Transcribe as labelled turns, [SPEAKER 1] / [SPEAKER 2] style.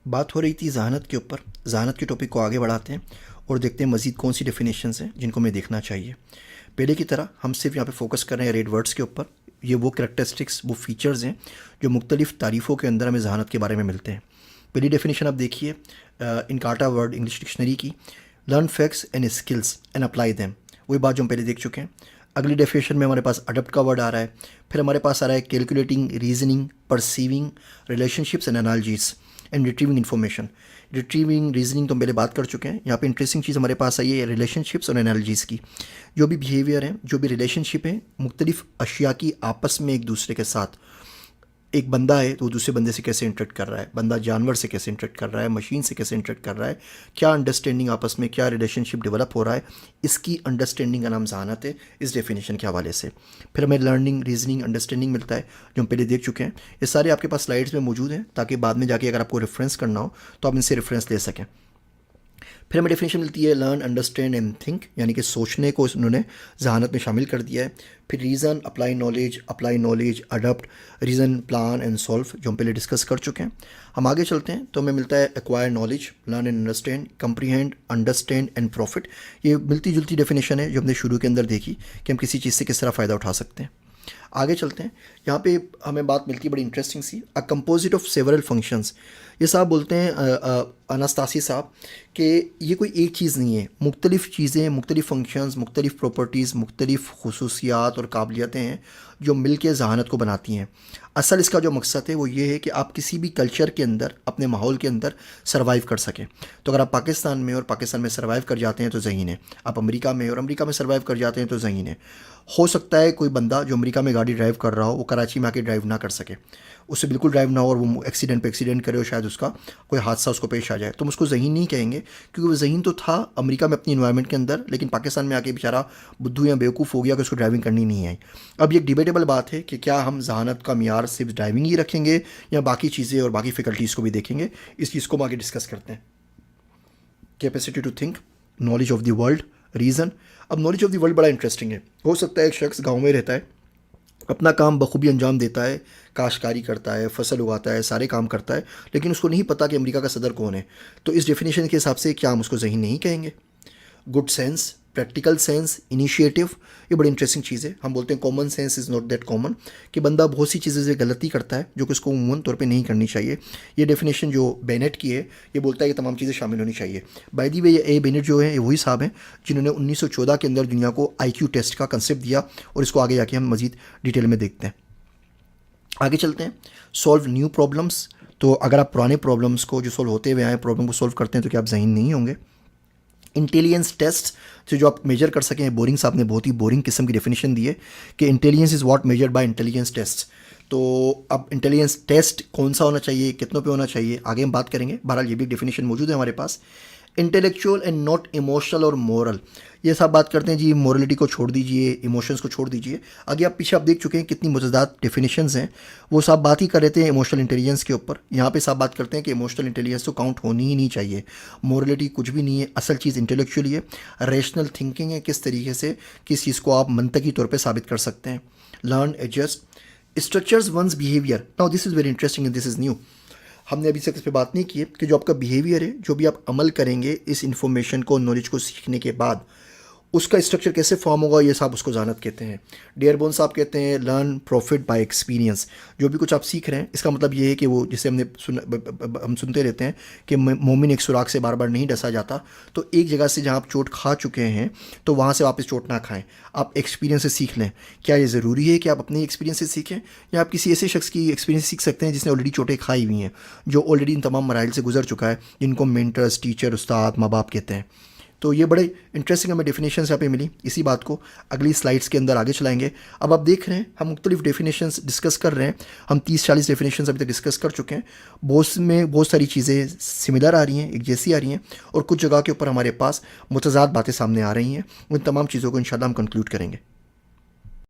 [SPEAKER 1] बात हो रही थी जहानत के ऊपर। जहानत के टॉपिक को आगे बढ़ाते हैं और देखते हैं मज़ीद कौन सी डेफिनेशंस हैं जिनको हमें देखना चाहिए। पहले की तरह हम सिर्फ यहाँ पे फोकस कर रहे हैं रेड वर्ड्स के ऊपर। ये वो करैक्टरिस्टिक्स, वो फीचर्स हैं जो मुख्तलिफ तारीफ़ों के अंदर हमें जहानत के बारे में मिलते हैं। पहली डेफिनेशन आप देखिए इनकाटा वर्ड इंग्लिश डिक्शनरी की, learn facts and skills and apply them. वही बात जो हम पहले देख चुके हैं। अगली डेफिनेशन में हमारे पास अडप्ट का वर्ड आ रहा है। फिर हमारे पास आ रहा है calculating, reasoning, perceiving, relationships and analogies and retrieving information. Retrieving, reasoning तो हम पहले बात कर चुके हैं। यहाँ पे इंटरेस्टिंग चीज़ हमारे पास आई है रिलेशनशिप्स और एनालॉजीज़ की। जो भी बिहेवियर है, जो भी रिलेशनशिप है मुख्तलिफ अशिया की आपस में एक दूसरे के साथ, एक बंदा है तो वो दूसरे बंदे से कैसे इंटरेक्ट कर रहा है, बंदा जानवर से कैसे इंटरेक्ट कर रहा है, मशीन से कैसे इंटरेक्ट कर रहा है, क्या अंडरस्टैंडिंग आपस में, क्या रिलेशनशिप डेवलप हो रहा है, इसकी अंडरस्टैंडिंग का नाम जहानत है इस डेफिनेशन के हवाले से। फिर हमें लर्निंग, रीजनिंग, अंडरस्टैंडिंग मिलता है जो हम पहले देख चुके हैं। ये सारे आपके पास स्लाइड्स में मौजूद हैं ताकि बाद में जाके अगर आपको रेफरेंस करना हो तो आप इनसे रेफरेंस ले सकें। फिर हमें डेफिनेशन मिलती है लर्न, अंडरस्टैंड एंड थिंक, यानी कि सोचने को उन्होंने जहानत में शामिल कर दिया है। फिर reason, apply knowledge, adopt, reason, plan and solve जो हम पहले डिस्कस कर चुके हैं। हम आगे चलते हैं तो हमें मिलता है acquire knowledge, learn and understand, comprehend, understand and profit. ये मिलती जुलती डेफिनेशन है जो हमने शुरू के अंदर देखी कि हम किसी चीज़ से किस तरह फ़ायदा उठा सकते हैं। आगे चलते हैं, यहाँ पे हमें बात मिलती है बड़ी इंटरेस्टिंग सी, a composite of several functions. ये साहब बोलते हैं अनास्तासी साहब कि ये कोई एक चीज़ नहीं है, मुख्तलिफ़ चीज़ें, मुख्तलिफ़ फंक्शंस, मुख्तलिफ़ प्रॉपर्टीज़, मुख्तलिफ़ खुसूसियात और काबिलियतें हैं जो मिल के जहानत को बनाती हैं। असल इसका जो मकसद है वो ये है कि आप किसी भी कल्चर के अंदर, अपने माहौल के अंदर सर्वाइव कर सकें। तो अगर आप पाकिस्तान में और पाकिस्तान में सर्वाइव कर जाते हैं तो ज़हीन है, आप अमेरिका में और अमेरिका में सर्वाइव कर जाते हैं तो ज़हीन है। हो सकता है कोई बंदा जो अमेरिका में गाड़ी ड्राइव कर रहा हो वो कराची में आके ड्राइव ना कर सके, उससे बिल्कुल ड्राइव ना हो और वो एक्सीडेंट पे एक्सीडेंट करे और शायद उसका कोई हादसा उसको पेश आ जाए, तो हम उसको ज़हीन नहीं कहेंगे क्योंकि वो ज़हीन तो था अमेरिका में अपनी इन्वायरमेंट के अंदर, लेकिन पाकिस्तान में आके बेचारा बुद्धू या बेवकूफ़ हो गया कि उसको ड्राइविंग करनी नहीं आई। अब ये एक डिबेटेबल बात है कि क्या हम जहानत का मियार सिर्फ ड्राइविंग ही रखेंगे या बाकी चीज़ें और बाकी फ़ैकल्टीज़ को भी देखेंगे। इस चीज़ को हम आगे डिस्कस करते हैं। Capacity to think, knowledge of the world, reason. अब नॉलेज ऑफ द वर्ल्ड बड़ा इंटरेस्टिंग है। हो सकता है एक शख्स गांव में रहता है, अपना काम बखूबी अंजाम देता है, काश्तकारी करता है, फसल उगाता है, सारे काम करता है, लेकिन उसको नहीं पता कि अमेरिका का सदर कौन है। तो इस डेफिनेशन के हिसाब से क्या हम उसको ज़हीन नहीं कहेंगे? Good sense, practical sense, initiative, ये बड़ी इंटरेस्टिंग चीज़ है। हम बोलते हैं common sense is not that common, कि बंदा बहुत सी चीज़ें से गलती करता है जो कि उसको उमूमन तौर पे नहीं करनी चाहिए। ये डेफिनेशन जो बेनेट की है ये बोलता है कि तमाम चीज़ें शामिल होनी चाहिए। बाय द वे ये ए बेनेट जो है ये वही साहब हैं जिन्होंने 1914 के अंदर दुनिया को IQ टेस्ट का कंसेप्ट दिया और इसको आगे जाके हम मज़ीद डिटेल में देखते हैं। आगे चलते हैं, सॉल्व न्यू प्रॉब्लम्स। तो अगर आप पुराने प्रॉब्लम्स को जो सॉल्व होते हुए आए प्रॉब्लम को सॉल्व करते हैं तो क्या आप ज़हीन नहीं होंगे? इंटेलिजेंस टेस्ट से जो आप मेजर कर सकें। बोरिंग साहब ने बहुत ही बोरिंग किस्म की डेफिनेशन दी है कि intelligence is what measured by intelligence test. तो अब इंटेलिजेंस टेस्ट कौन सा होना चाहिए, कितनों पे होना चाहिए, आगे हम बात करेंगे। बहरहाल ये भी डेफिनेशन मौजूद है हमारे पास। इंटेलेक्चुअल एंड नॉट इमोशनल और मोरल, ये सब बात करते हैं जी मोरलिटी को छोड़ दीजिए, इमोशंस को छोड़ दीजिए। आगे आप पीछे आप देख चुके हैं कितनी मुतज़ाद डेफिनेशंस हैं। वो सब बात ही कर रहे थे इमोशनल इंटेलिजेंस के ऊपर, यहाँ पे सब बात करते हैं कि इमोशनल इंटेलिजेंस तो काउंट होनी ही नहीं चाहिए। मोरलिटी कुछ भी नहीं है, असल चीज़ इंटेलेक्चुअली है, रेशनल थिंकिंग है, किस तरीके से किस चीज़ को आप मंतकी तौर पर साबित कर सकते हैं। Learn, adjust, structures one's behaviour. Now this is very interesting and this is new. हमने अभी तक इस पर बात नहीं की है कि जो आपका बिहेवियर है, जो भी आप अमल करेंगे इस इन्फॉर्मेशन को, नॉलेज को सीखने के बाद, उसका स्ट्रक्चर कैसे फॉर्म होगा, ये साहब उसको जानत कहते हैं। डेयरबोन साहब कहते हैं लर्न प्रॉफिट बाय एक्सपीरियंस। जो भी कुछ आप सीख रहे हैं इसका मतलब ये है कि वो जिसे हम सुनते रहते हैं कि मोमिन एक सुराख से बार बार नहीं डसा जाता। तो एक जगह से जहाँ आप चोट खा चुके हैं तो वहाँ से वापस चोट ना खाएं, आप एक्सपीरियंस से सीख लें। क्या ये ज़रूरी है कि आप अपने एक्सपीरियंस से सीखें या आप किसी ऐसे शख्स की एक्सपीरियंस सीख सकते हैं जिसने ऑलरेडी चोटें खाई हुई हैं, जो ऑलरेडी इन तमाम मराइल से गुजर चुका है, जिनको मेंटर्स, टीचर, उस्ताद, माँ बाप कहते हैं। तो ये बड़े इंटरेस्टिंग हमें डेफिनेशंस यहाँ पे मिली। इसी बात को अगली स्लाइड्स के अंदर आगे चलाएंगे। अब आप देख रहे हैं हम मुख्तलिफ डेफिनेशंस डिस्कस कर रहे हैं। हम 30-40 डेफिनेशंस अभी तक डिस्कस कर चुके हैं। बहुत सारी चीज़ें सिमिलर आ रही हैं, एक जैसी आ रही हैं, और कुछ जगह के ऊपर हमारे पास मुतज़ाद बातें सामने आ रही हैं। उन तमाम चीज़ों को इंशाल्लाह हम कंक्लूड करेंगे।